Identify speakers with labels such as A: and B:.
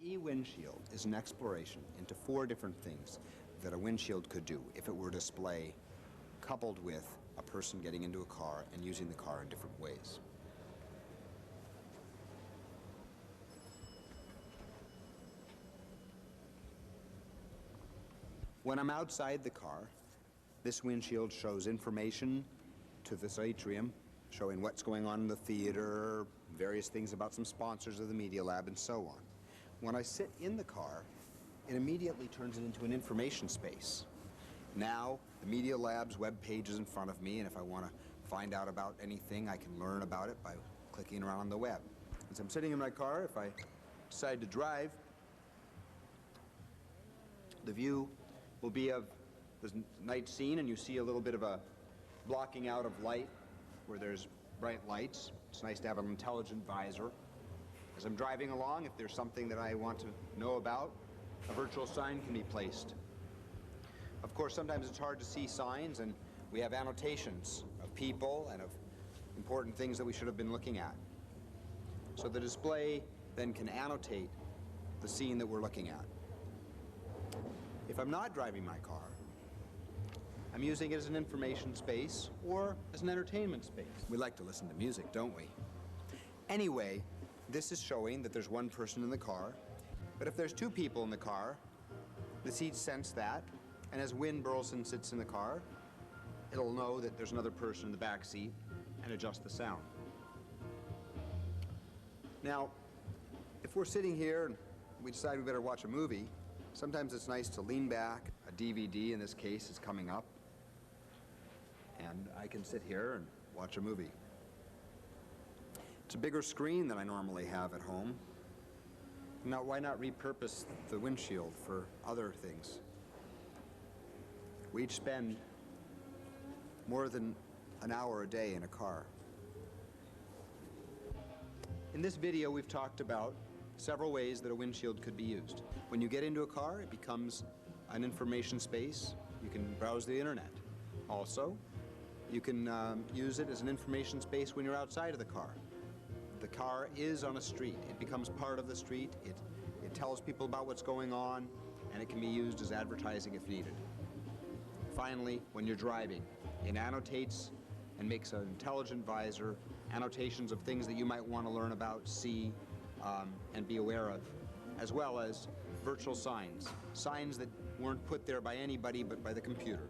A: E-windshield is an exploration into 4 different things that a windshield could do if it were display coupled with a person getting into a car and using the car in different ways. When I'm outside the car, this windshield shows information to this atrium, showing what's going on in the theater, various things about some sponsors of the Media Lab, and so on. When I sit in the car, it immediately turns it into an information space. Now, the Media Lab's web page is in front of me, and if I want to find out about anything, I can learn about it by clicking around on the web. As I'm sitting in my car, if I decide to drive, the view will be of the night scene, and you see a little bit of a blocking out of light where there's bright lights. It's nice to have an intelligent visor. As I'm driving along, if there's something that I want to know about, a virtual sign can be placed. Of course, sometimes it's hard to see signs, and we have annotations of people and of important things that we should have been looking at. So the display then can annotate the scene that we're looking at. If I'm not driving my car, I'm using it as an information space or as an entertainment space. We like to listen to music, don't we? Anyway, this is showing that there's one person in the car, but if there's 2 people in the car, the seats sense that, and as Burleson sits in the car, it'll know that there's another person in the back seat and adjust the sound. Now, if we're sitting here and we decide we better watch a movie, sometimes it's nice to lean back. A DVD, in this case, is coming up, and I can sit here and watch a movie. It's a bigger screen than I normally have at home. Now, why not repurpose the windshield for other things? We each spend more than an hour a day in a car. In this video, we've talked about several ways that a windshield could be used. When you get into a car, it becomes an information space. You can browse the internet. Also, you can use it as an information space when you're outside of the car. The car is on a street. It becomes part of the street. It tells people about what's going on, and it can be used as advertising if needed. Finally, when you're driving, it annotates and makes an intelligent visor, annotations of things that you might want to learn about, see, and be aware of, as well as virtual signs, signs that weren't put there by anybody but by the computer.